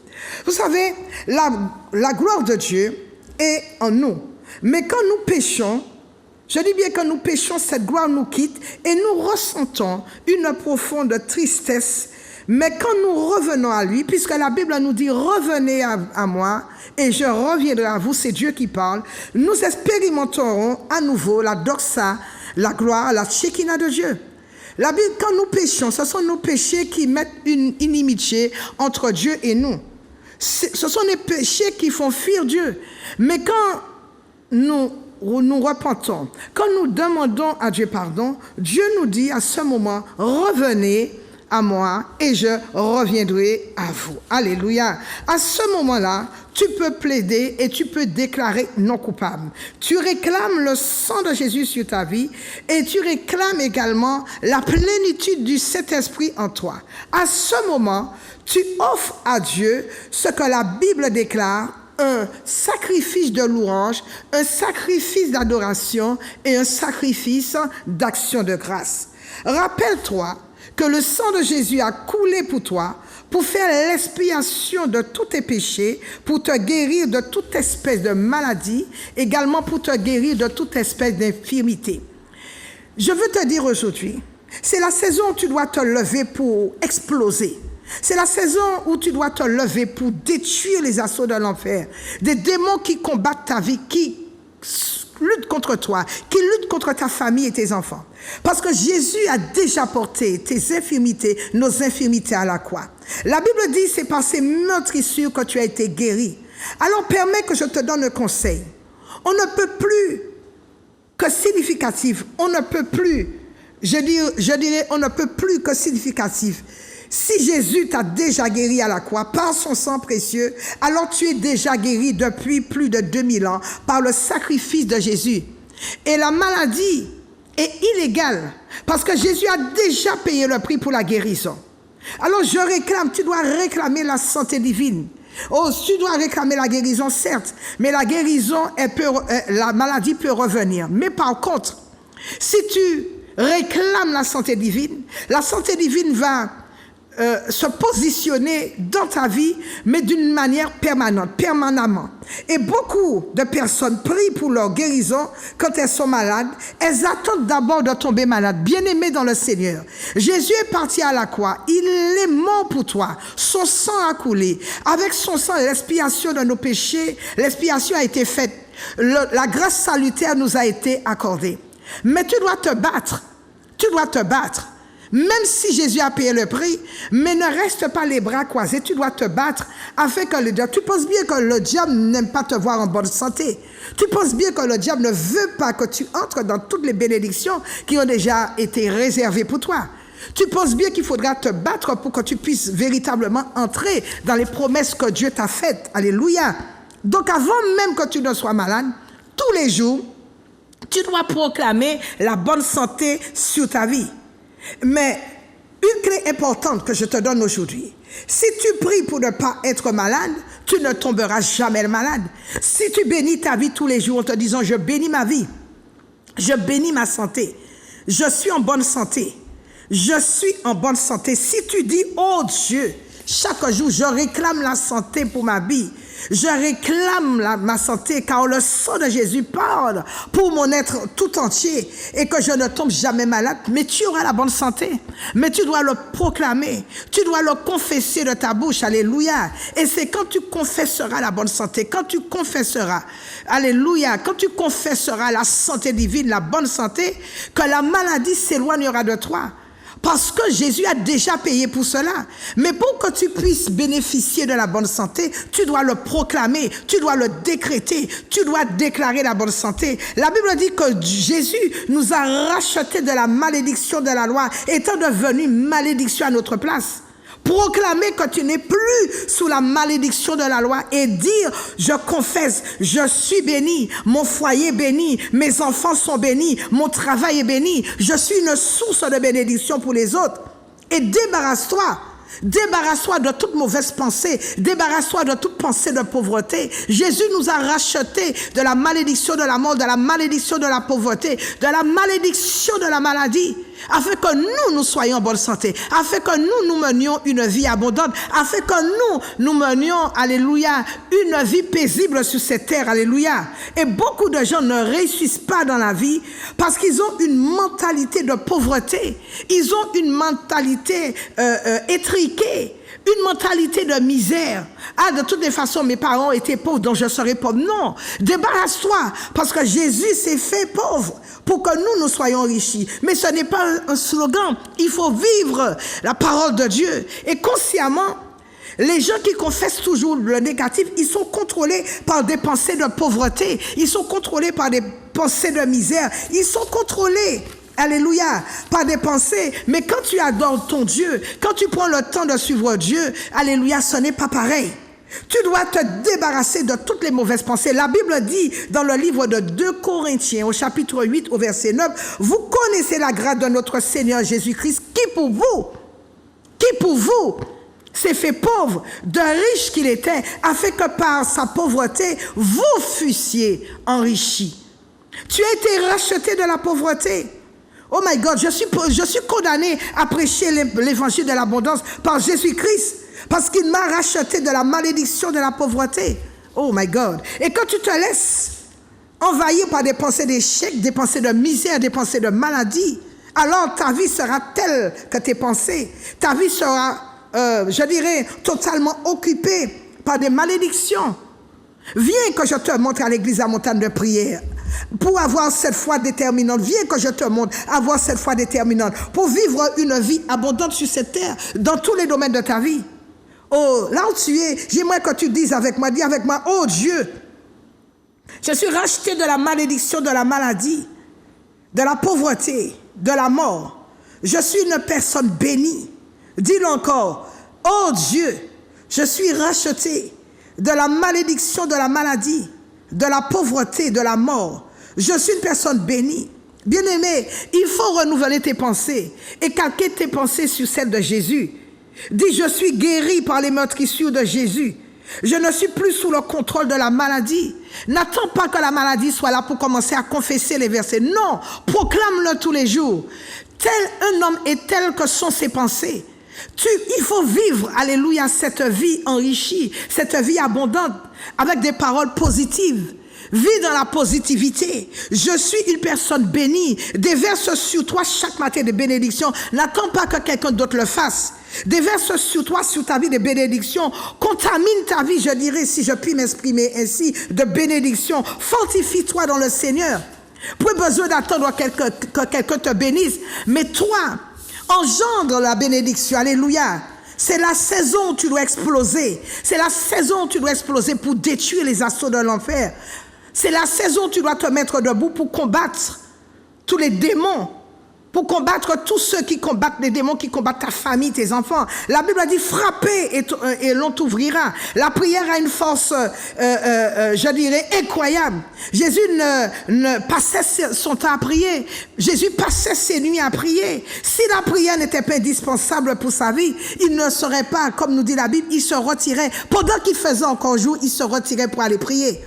Vous savez, la gloire de Dieu est en nous. Mais quand nous péchons, je dis bien quand nous péchons, cette gloire nous quitte et nous ressentons une profonde tristesse. Mais quand nous revenons à lui, puisque la Bible nous dit « Revenez à moi et je reviendrai à vous », c'est Dieu qui parle, nous expérimenterons à nouveau la doxa, la gloire, la Shekinah de Dieu. La Bible, quand nous péchons, ce sont nos péchés qui mettent une inimitié entre Dieu et nous. Ce sont les péchés qui font fuir Dieu. Mais quand nous repentons, quand nous demandons à Dieu pardon, Dieu nous dit à ce moment, revenez à moi et je reviendrai à vous. Alléluia. À ce moment-là, tu peux plaider et tu peux déclarer non coupable. Tu réclames le sang de Jésus sur ta vie et tu réclames également la plénitude du Saint-Esprit en toi. À ce moment, tu offres à Dieu ce que la Bible déclare un sacrifice de louange, un sacrifice d'adoration et un sacrifice d'action de grâce. Rappelle-toi que le sang de Jésus a coulé pour toi, pour faire l'expiation de tous tes péchés, pour te guérir de toute espèce de maladie, également pour te guérir de toute espèce d'infirmité. Je veux te dire aujourd'hui, c'est la saison où tu dois te lever pour exploser. C'est la saison où tu dois te lever pour détruire les assauts de l'enfer, des démons qui combattent ta vie, qui luttent contre toi, qui luttent contre ta famille et tes enfants. Parce que Jésus a déjà porté tes infirmités, nos infirmités à la croix. La Bible dit, c'est par ces meurtrissures que tu as été guéri. Alors permets que je te donne un conseil. On ne peut plus que significatif, on ne peut plus, je dirais, on ne peut plus que significatif. Si Jésus t'a déjà guéri à la croix par son sang précieux, alors tu es déjà guéri depuis plus de 2000 ans par le sacrifice de Jésus. Et la maladie est illégale parce que Jésus a déjà payé le prix pour la guérison. Alors je réclame, tu dois réclamer la santé divine. Oh, tu dois réclamer la guérison, certes, mais la guérison, la maladie peut revenir. Mais par contre, si tu réclames la santé divine va se positionner dans ta vie, mais d'une manière permanente, permanemment. Et beaucoup de personnes prient pour leur guérison quand elles sont malades. Elles attendent d'abord de tomber malades. Bien-aimés dans le Seigneur, Jésus est parti à la croix. Il est mort pour toi. Son sang a coulé. Avec son sang, l'expiation de nos péchés, l'expiation a été faite. La grâce salutaire nous a été accordée. Mais tu dois te battre. Tu dois te battre. Même si Jésus a payé le prix, mais ne reste pas les bras croisés, tu dois te battre afin que le diable... Tu penses bien que le diable n'aime pas te voir en bonne santé. Tu penses bien que le diable ne veut pas que tu entres dans toutes les bénédictions qui ont déjà été réservées pour toi. Tu penses bien qu'il faudra te battre pour que tu puisses véritablement entrer dans les promesses que Dieu t'a faites. Alléluia. Donc avant même que tu ne sois malade, tous les jours, tu dois proclamer la bonne santé sur ta vie. Mais une clé importante que je te donne aujourd'hui, si tu pries pour ne pas être malade, tu ne tomberas jamais malade. Si tu bénis ta vie tous les jours en te disant « je bénis ma vie, je bénis ma santé, je suis en bonne santé, je suis en bonne santé », si tu dis « oh Dieu, chaque jour je réclame la santé pour ma vie, je réclame ma santé car le sang de Jésus parle pour mon être tout entier et que je ne tombe jamais malade. » Mais tu auras la bonne santé. Mais tu dois le proclamer. Tu dois le confesser de ta bouche. Alléluia. Et c'est quand tu confesseras la bonne santé, quand tu confesseras, alléluia, quand tu confesseras la santé divine, la bonne santé, que la maladie s'éloignera de toi. Parce que Jésus a déjà payé pour cela. Mais pour que tu puisses bénéficier de la bonne santé, tu dois le proclamer, tu dois le décréter, tu dois déclarer la bonne santé. La Bible dit que Jésus nous a rachetés de la malédiction de la loi, étant devenu malédiction à notre place. Proclamer que tu n'es plus sous la malédiction de la loi et dire « je confesse, je suis béni, mon foyer est béni, mes enfants sont bénis, mon travail est béni, je suis une source de bénédiction pour les autres. » Et débarrasse-toi. Débarrasse-toi de toute mauvaise pensée. Débarrasse-toi de toute pensée de pauvreté. Jésus nous a rachetés de la malédiction de la mort, de la malédiction de la pauvreté, de la malédiction de la maladie, afin que nous soyons en bonne santé, afin que nous menions une vie abondante, afin que nous menions, alléluia, une vie paisible sur cette terre, alléluia. Et beaucoup de gens ne réussissent pas dans la vie parce qu'ils ont une mentalité de pauvreté, ils ont une mentalité étriquée, une mentalité de misère. Ah, de toutes les façons, mes parents étaient pauvres, donc je serai pauvre. Non, débarrasse-toi, parce que Jésus s'est fait pauvre pour que nous soyons enrichis. Mais ce n'est pas un slogan, il faut vivre la parole de Dieu. Et consciemment, les gens qui confessent toujours le négatif, ils sont contrôlés par des pensées de pauvreté, ils sont contrôlés par des pensées de misère, ils sont contrôlés, alléluia, par des pensées. Mais quand tu adores ton Dieu, quand tu prends le temps de suivre Dieu, alléluia, ce n'est pas pareil. Tu dois te débarrasser de toutes les mauvaises pensées. La Bible dit dans le livre de 2 Corinthiens, au chapitre 8, au verset 9, « Vous connaissez la grâce de notre Seigneur Jésus-Christ, qui pour vous s'est fait pauvre, de riche qu'il était, afin que par sa pauvreté, vous fussiez enrichis. Tu as été racheté de la pauvreté. Oh my God, je suis condamné à prêcher l'évangile de l'abondance par Jésus-Christ, parce qu'il m'a racheté de la malédiction de la pauvreté. Oh my God. Et quand tu te laisses envahir par des pensées d'échec, des pensées de misère, des pensées de maladie, alors ta vie sera telle que tes pensées. Ta vie sera, je dirais, totalement occupée par des malédictions. Viens que je te montre à l'église la montagne de prière. Pour avoir cette foi déterminante, viens que je te montre, avoir cette foi déterminante, pour vivre une vie abondante sur cette terre, dans tous les domaines de ta vie. Oh, là où tu es, j'aimerais que tu dises avec moi, dis avec moi, oh Dieu, je suis racheté de la malédiction, de la maladie, de la pauvreté, de la mort. Je suis une personne bénie. Dis-le encore, oh Dieu, je suis racheté de la malédiction, de la maladie, de la pauvreté, de la mort. Je suis une personne bénie. Bien-aimé, il faut renouveler tes pensées et calquer tes pensées sur celles de Jésus. Dis, je suis guéri par les meurtrissures de Jésus. Je ne suis plus sous le contrôle de la maladie. N'attends pas que la maladie soit là pour commencer à confesser les versets. Non, proclame-le tous les jours. Tel un homme est tel que sont ses pensées. Il faut vivre, alléluia, cette vie enrichie, cette vie abondante, avec des paroles positives. Vis dans la positivité. Je suis une personne bénie. Déverse sur toi chaque matin des bénédictions. N'attends pas que quelqu'un d'autre le fasse. Déverse sur toi, sur ta vie, des bénédictions. Contamine ta vie, je dirais, si je puis m'exprimer ainsi, de bénédictions. Fortifie-toi dans le Seigneur. Pas besoin d'attendre que quelqu'un te bénisse. Mais toi, engendre la bénédiction. Alléluia. C'est la saison où tu dois exploser. C'est la saison où tu dois exploser pour détruire les assauts de l'enfer. C'est la saison où tu dois te mettre debout pour combattre tous les démons, pour combattre tous ceux qui combattent les démons, qui combattent ta famille, tes enfants. La Bible a dit frappez et l'on t'ouvrira. La prière a une force, je dirais, incroyable. Jésus ne passait son temps à prier. Jésus passait ses nuits à prier. Si la prière n'était pas indispensable pour sa vie, il ne serait pas, comme nous dit la Bible, il se retirait. Pendant qu'il faisait encore jour, il se retirait pour aller prier.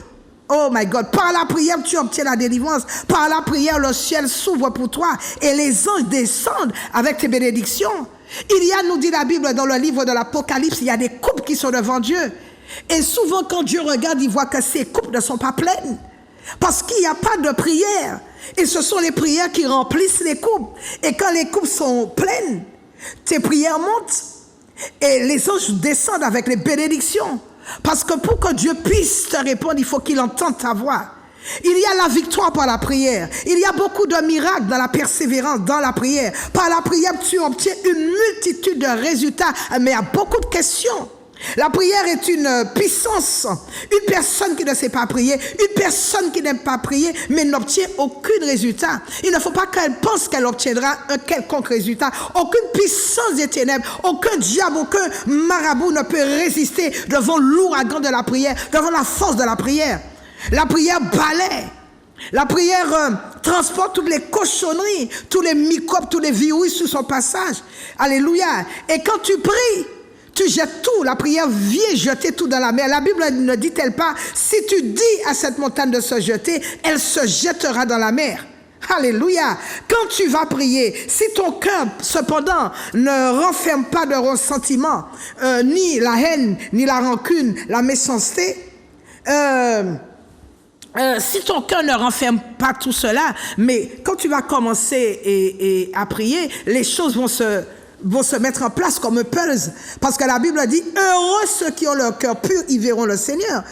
Oh my God, par la prière, tu obtiens la délivrance. Par la prière, le ciel s'ouvre pour toi et les anges descendent avec tes bénédictions. Il y a, nous dit la Bible dans le livre de l'Apocalypse, il y a des coupes qui sont devant Dieu. Et souvent, quand Dieu regarde, il voit que ces coupes ne sont pas pleines. Parce qu'il n'y a pas de prière. Et ce sont les prières qui remplissent les coupes. Et quand les coupes sont pleines, tes prières montent. Et les anges descendent avec les bénédictions. Parce que pour que Dieu puisse te répondre, il faut qu'il entende ta voix. Il y a la victoire par la prière. Il y a beaucoup de miracles dans la persévérance, dans la prière. Par la prière, tu obtiens une multitude de résultats, mais il y a beaucoup de questions. La prière est une puissance. Une personne qui ne sait pas prier, une personne qui n'aime pas prier, mais n'obtient aucun résultat. Il ne faut pas qu'elle pense qu'elle obtiendra un quelconque résultat. Aucune puissance des ténèbres, aucun diable, aucun marabout ne peut résister devant l'ouragan de la prière, devant la force de la prière. La prière balaie. La prière transporte toutes les cochonneries, tous les microbes, tous les virus sur son passage. Alléluia. Et quand tu pries, tu jettes tout. La prière vient jeter tout dans la mer. La Bible ne dit-elle pas, si tu dis à cette montagne de se jeter, elle se jettera dans la mer. Alléluia. Quand tu vas prier, si ton cœur, cependant, ne renferme pas de ressentiment, ni la haine, ni la rancune, la méchanceté, si ton cœur ne renferme pas tout cela, mais quand tu vas commencer à prier, les choses vont se mettre en place comme un puzzle. Parce que la Bible dit, heureux ceux qui ont leur cœur pur, ils verront le Seigneur.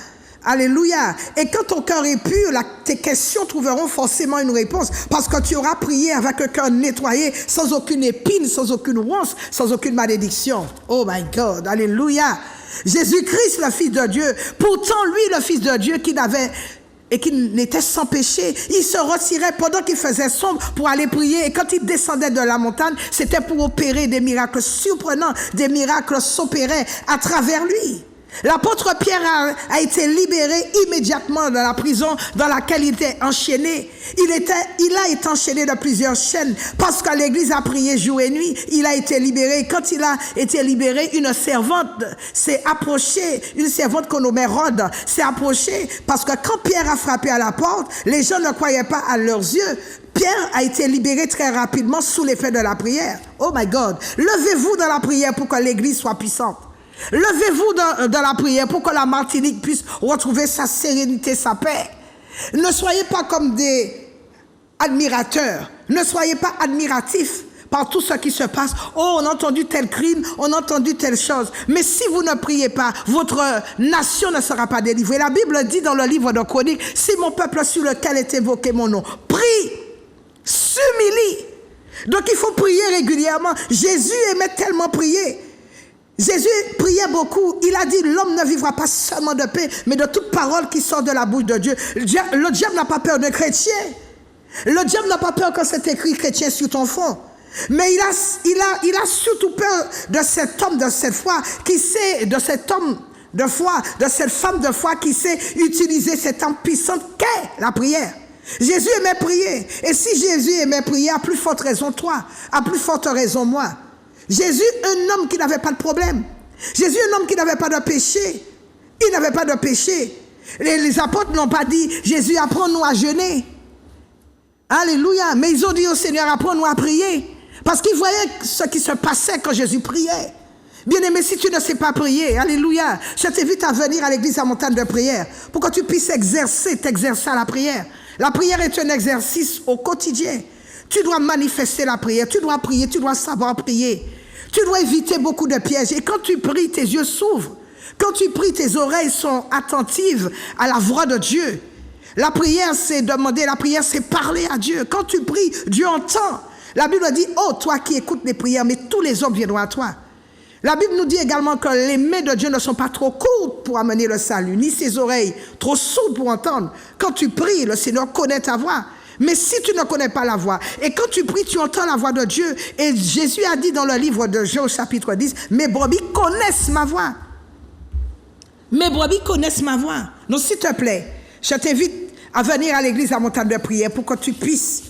Alléluia. Et quand ton cœur est pur, tes questions trouveront forcément une réponse. Parce que tu auras prié avec un cœur nettoyé, sans aucune épine, sans aucune ronce, sans aucune malédiction. Oh my God. Alléluia. Jésus-Christ, le Fils de Dieu. Pourtant, lui, le Fils de Dieu, qui n'était sans péché, il se retirait pendant qu'il faisait sombre pour aller prier. Et quand il descendait de la montagne, c'était pour opérer des miracles surprenants. Des miracles s'opéraient à travers lui. L'apôtre Pierre a été libéré immédiatement de la prison dans laquelle il était enchaîné. Il a été enchaîné de plusieurs chaînes parce que l'église a prié jour et nuit. Il a été libéré. Quand il a été libéré, une servante s'est approchée, une servante qu'on nommait Rhoda, s'est approchée parce que quand Pierre a frappé à la porte, les gens ne croyaient pas à leurs yeux. Pierre a été libéré très rapidement sous l'effet de la prière. Oh my God! Levez-vous dans la prière pour que l'église soit puissante. Levez-vous dans la prière pour que la Martinique puisse retrouver sa sérénité, sa paix. Ne soyez pas comme des admirateurs. Ne soyez pas admiratifs par tout ce qui se passe. Oh, on a entendu tel crime, on a entendu telle chose. Mais si vous ne priez pas, votre nation ne sera pas délivrée. La Bible dit dans le livre de Chroniques, si mon peuple sur lequel est évoqué mon nom prie, s'humilie. Donc il faut prier régulièrement. Jésus aimait tellement prier. Jésus priait beaucoup. Il a dit, l'homme ne vivra pas seulement de paix, mais de toute parole qui sort de la bouche de Dieu. Le diable n'a pas peur de chrétiens. Le diable n'a pas peur quand c'est écrit chrétien sur ton front. Mais il a surtout peur de cet homme de cette foi qui sait, de cet homme de foi, de cette femme de foi qui sait utiliser cette arme puissante qu'est la prière. Jésus aimait prier. Et si Jésus aimait prier, à plus forte raison toi, à plus forte raison moi. Jésus, un homme qui n'avait pas de problème. Jésus, un homme qui n'avait pas de péché. Il n'avait pas de péché. Les apôtres n'ont pas dit, Jésus, apprends-nous à jeûner. Alléluia. Mais ils ont dit au Seigneur, apprends-nous à prier. Parce qu'ils voyaient ce qui se passait quand Jésus priait. Bien-aimé, si tu ne sais pas prier, alléluia, je t'invite à venir à l'église à montagne de prière pour que tu puisses t'exercer à la prière. La prière est un exercice au quotidien. Tu dois manifester la prière, tu dois prier, tu dois savoir prier. Tu dois éviter beaucoup de pièges. Et quand tu pries, tes yeux s'ouvrent. Quand tu pries, tes oreilles sont attentives à la voix de Dieu. La prière, c'est demander, la prière, c'est parler à Dieu. Quand tu pries, Dieu entend. La Bible dit, oh, toi qui écoutes les prières, mais tous les hommes viendront à toi. La Bible nous dit également que les mains de Dieu ne sont pas trop courtes pour amener le salut, ni ses oreilles trop sourdes pour entendre. Quand tu pries, le Seigneur connaît ta voix. Mais si tu ne connais pas la voix, et quand tu pries, tu entends la voix de Dieu. Et Jésus a dit dans le livre de Jean, chapitre 10, mes brebis connaissent ma voix. Mes brebis connaissent ma voix. Donc s'il te plaît, je t'invite à venir à l'église à montagne de prière pour que tu puisses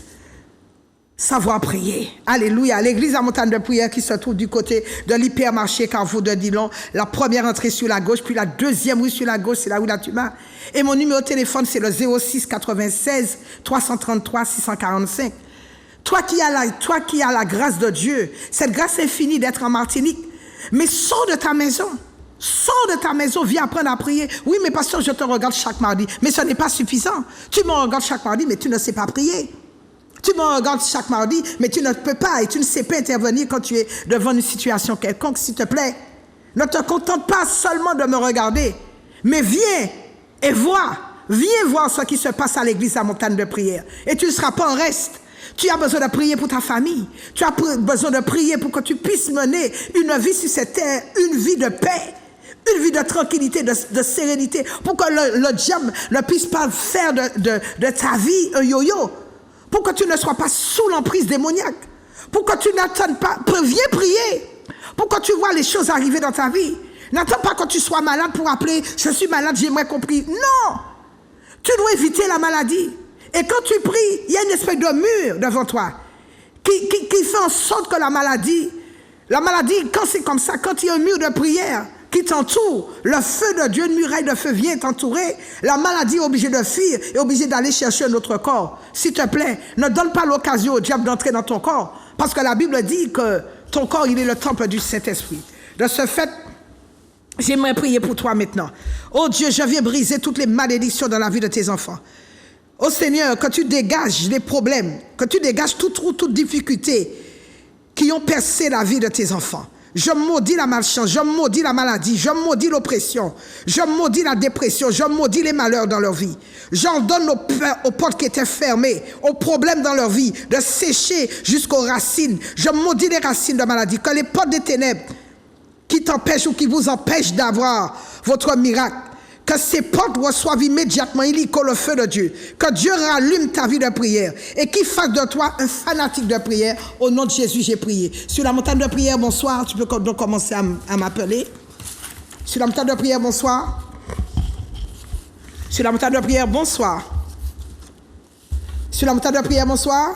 savoir prier. Alléluia. L'église à montagne de prière qui se trouve du côté de l'hypermarché Carrefour de Dillon. La première entrée sur la gauche, puis la deuxième rue sur la gauche, c'est là où là tu vas. Et mon numéro de téléphone, c'est le 06 96 333 645. Toi qui as la grâce de Dieu, cette grâce infinie d'être en Martinique, mais sors de ta maison. Sors de ta maison, viens apprendre à prier. Oui, mais pasteur, je te regarde chaque mardi. Mais ce n'est pas suffisant. Tu me regardes chaque mardi, mais tu ne sais pas prier. Tu me regardes chaque mardi, mais tu ne peux pas et tu ne sais pas intervenir quand tu es devant une situation quelconque, s'il te plaît. Ne te contente pas seulement de me regarder, mais viens et vois. Viens voir ce qui se passe à l'église à montagne de prière. Et tu ne seras pas en reste. Tu as besoin de prier pour ta famille. Tu as besoin de prier pour que tu puisses mener une vie sur cette terre, une vie de paix, une vie de tranquillité, de sérénité, pour que le diable ne puisse pas faire de ta vie un yo-yo. Pour que tu ne sois pas sous l'emprise démoniaque. Pour que tu n'attendes pas. Viens prier. Pour que tu vois les choses arriver dans ta vie. N'attends pas que tu sois malade pour appeler. Je suis malade, j'aimerais qu'on prie. Non. Tu dois éviter la maladie. Et quand tu pries, il y a une espèce de mur devant toi. Qui fait en sorte que la maladie, quand c'est comme ça, quand il y a un mur de prière qui t'entoure, le feu de Dieu, une muraille de feu vient t'entourer, la maladie est obligée de fuir, est obligée d'aller chercher un autre corps. S'il te plaît, ne donne pas l'occasion au diable d'entrer dans ton corps, parce que la Bible dit que ton corps, il est le temple du Saint-Esprit. De ce fait, j'aimerais prier pour toi maintenant. Oh Dieu, je viens briser toutes les malédictions dans la vie de tes enfants. Oh Seigneur, que tu dégages les problèmes, que tu dégages toute difficulté qui ont percé la vie de tes enfants. Je maudis la malchance, je maudis la maladie, je maudis l'oppression, je maudis la dépression, je maudis les malheurs dans leur vie. J'ordonne aux portes qui étaient fermées, aux problèmes dans leur vie, de sécher jusqu'aux racines. Je maudis les racines de maladie, que les portes des ténèbres qui t'empêchent ou qui vous empêchent d'avoir votre miracle, que ces portes reçoivent immédiatement illico le feu de Dieu. Que Dieu rallume ta vie de prière et qu'il fasse de toi un fanatique de prière. Au nom de Jésus, j'ai prié. Sur la montagne de prière, bonsoir, tu peux donc commencer à m'appeler. Sur la montagne de prière, bonsoir. Sur la montagne de prière, bonsoir. Sur la montagne de prière, bonsoir.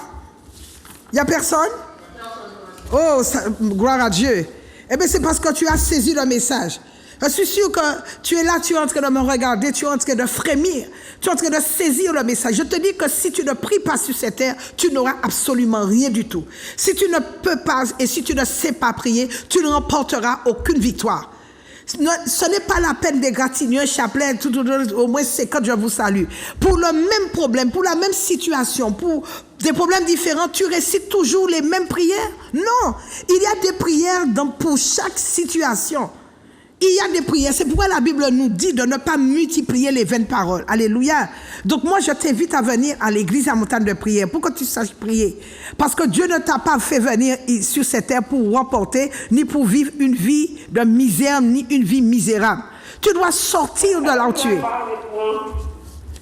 Il n'y a personne? Oh, gloire à Dieu. Eh bien, c'est parce que tu as saisi le message. Je suis sûr que tu es là, tu es en train de me regarder, tu es en train de frémir, tu es en train de saisir le message. Je te dis que si tu ne pries pas sur cette terre, tu n'auras absolument rien du tout. Si tu ne peux pas et si tu ne sais pas prier, tu ne remporteras aucune victoire. Ce n'est pas la peine d'égratigner un chapelet, au moins c'est quand je vous salue. Pour le même problème, pour la même situation, pour des problèmes différents, tu récites toujours les mêmes prières? Non, il y a des prières pour chaque situation. Il y a des prières, c'est pourquoi la Bible nous dit de ne pas multiplier les vaines paroles. Alléluia. Donc moi, je t'invite à venir à l'église à montagne de prière pour que tu saches prier. Parce que Dieu ne t'a pas fait venir sur cette terre pour remporter, ni pour vivre une vie de misère, ni une vie misérable. Tu dois sortir de là où tu es.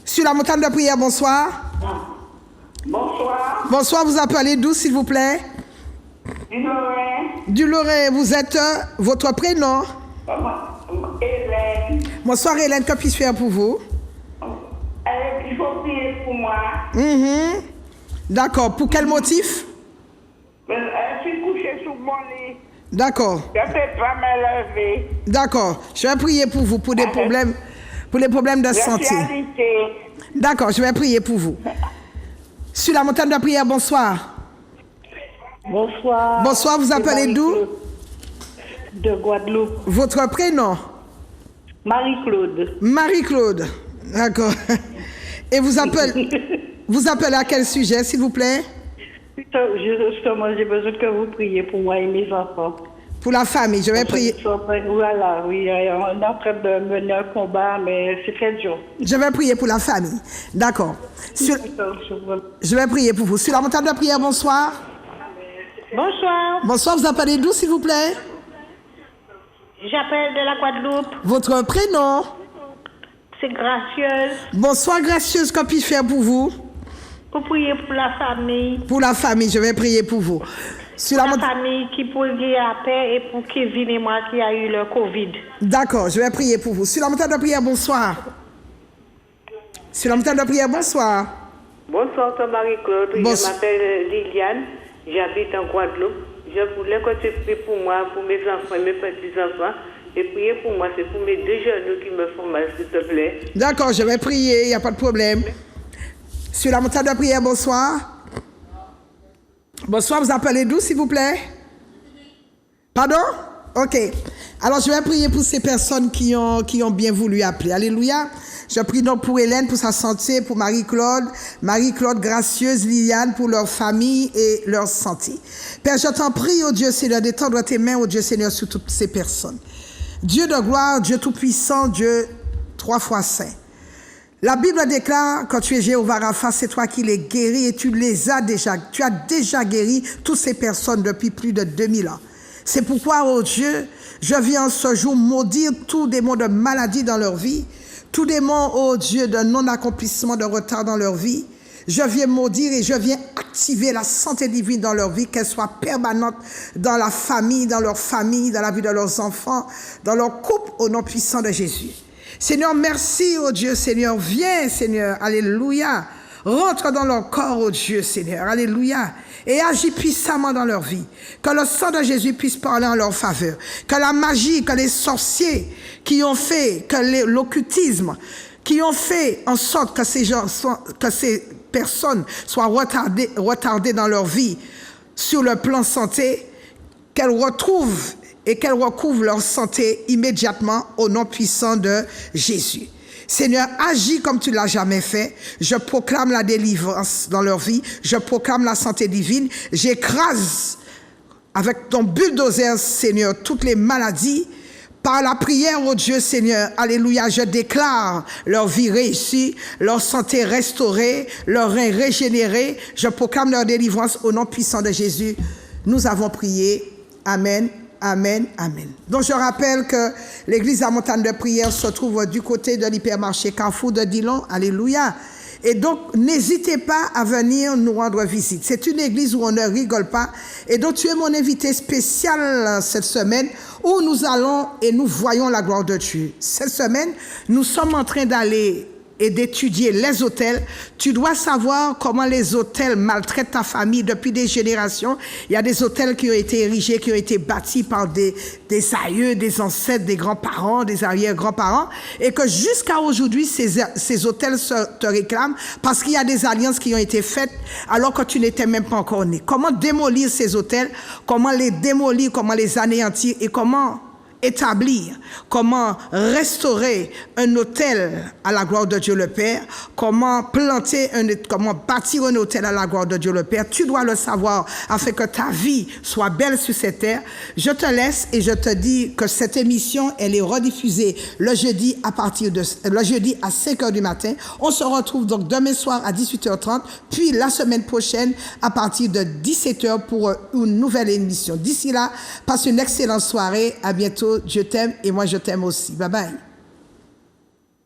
Sur la montagne de prière, bonsoir. Bonsoir. Bonsoir, vous appelez d'où, s'il vous plaît? Du Lorrain. Du Lorrain, vous êtes votre prénom? Hélène. Bonsoir Hélène, que puis-je faire pour vous? Il faut prier pour moi. D'accord, pour quel motif? Je suis couchée sous mon lit. D'accord. Je ne peux pas me lever. D'accord, je vais prier pour vous, pour les problèmes de santé. Je suis alitée. D'accord, je vais prier pour vous. Sur la montagne de prière, bonsoir. Bonsoir. Bonsoir, vous appelez d'où? De Guadeloupe. Votre prénom? Marie-Claude. Marie-Claude, d'accord. Et vous appelez à quel sujet, s'il vous plaît? Justement, j'ai besoin que vous priez pour moi et mes enfants. Pour la famille, je vais prier. Voilà, oui, on est en train de mener un combat, mais c'est très dur. Je vais prier pour la famille, d'accord. Je vais prier pour vous. Sur la montagne de prière, bonsoir. Bonsoir. Bonsoir, vous appelez d'où, s'il vous plaît? J'appelle de la Guadeloupe. Votre prénom? C'est Gracieuse. Bonsoir, Gracieuse, que puis-je faire pour vous? Pour prier pour la famille. Pour la famille, je vais prier pour vous. Sur la famille qui pourrait la paix et pour Kevin et moi qui a eu le Covid. D'accord, je vais prier pour vous. Sur la montagne de prière, bonsoir. Sur la montagne de prière, bonsoir. Bonsoir, Marie-Claude. Je m'appelle Liliane. J'habite en Guadeloupe. Je voulais que tu pries pour moi, pour mes enfants et mes petits-enfants. Et prier pour moi, c'est pour mes deux genoux qui me font mal, s'il te plaît. D'accord, je vais prier, il n'y a pas de problème. Sur la montagne de prière, bonsoir. Bonsoir, vous appelez d'où, s'il vous plaît? Pardon? Ok. Alors, je vais prier pour ces personnes qui ont bien voulu appeler. Alléluia. Je prie donc pour Hélène, pour sa santé, pour Marie-Claude, Gracieuse, Liliane, pour leur famille et leur santé. Père, je t'en prie, ô Dieu Seigneur, d'étendre tes mains, ô Dieu Seigneur, sur toutes ces personnes. Dieu de gloire, Dieu tout-puissant, Dieu 3 fois saint. La Bible déclare, quand tu es Jéhovah Rapha, c'est toi qui les guéris et tu as déjà guéri toutes ces personnes depuis plus de 2000 ans. C'est pourquoi, ô Dieu, je viens ce jour maudire tous démons de maladie dans leur vie, tous démons, ô Dieu, de non-accomplissement, de retard dans leur vie. Je viens maudire et je viens activer la santé divine dans leur vie, qu'elle soit permanente dans la famille, dans leur famille, dans la vie de leurs enfants, dans leur couple, au nom puissant de Jésus. Seigneur, merci, ô Dieu, Seigneur, viens, Seigneur, alléluia. Rentre dans leur corps, ô Dieu, Seigneur, alléluia. Et agis puissamment dans leur vie. Que le sang de Jésus puisse parler en leur faveur. Que la magie, que les sorciers qui ont fait, que l'occultisme, qui ont fait en sorte que ces personnes soient retardées dans leur vie sur le plan santé, qu'elles retrouvent et qu'elles recouvrent leur santé immédiatement au nom puissant de Jésus. Seigneur, agis comme tu l'as jamais fait. Je proclame la délivrance dans leur vie. Je proclame la santé divine. J'écrase avec ton bulldozer, Seigneur, toutes les maladies. Par la prière, oh Dieu, Seigneur, alléluia, je déclare leur vie réussie, leur santé restaurée, leur rein régénéré. Je proclame leur délivrance au nom puissant de Jésus. Nous avons prié. Amen. Amen, amen. Donc je rappelle que l'église à montagne de prière se trouve du côté de l'hypermarché Carrefour de Dillon. Alléluia. Et donc, n'hésitez pas à venir nous rendre visite. C'est une église où on ne rigole pas. Et donc, tu es mon invité spécial cette semaine où nous allons et nous voyons la gloire de Dieu. Cette semaine, nous sommes en train d'aller et d'étudier les hôtels. Tu dois savoir comment les hôtels maltraitent ta famille depuis des générations. Il y a des hôtels qui ont été érigés, qui ont été bâtis par des aïeux, des ancêtres, des grands-parents, des arrière-grands-parents, et que jusqu'à aujourd'hui, ces hôtels te réclament parce qu'il y a des alliances qui ont été faites alors que tu n'étais même pas encore né. Comment démolir ces hôtels, comment les démolir, comment les anéantir et comment établir, comment restaurer un hôtel à la gloire de Dieu le Père, comment bâtir un hôtel à la gloire de Dieu le Père. Tu dois le savoir afin que ta vie soit belle sur cette terre. Je te laisse et je te dis que cette émission, elle est rediffusée le jeudi à 5h du matin. On se retrouve donc demain soir à 18h30, puis la semaine prochaine à partir de 17h pour une nouvelle émission. D'ici là, passe une excellente soirée. À bientôt. Je t'aime et moi je t'aime aussi. Bye bye.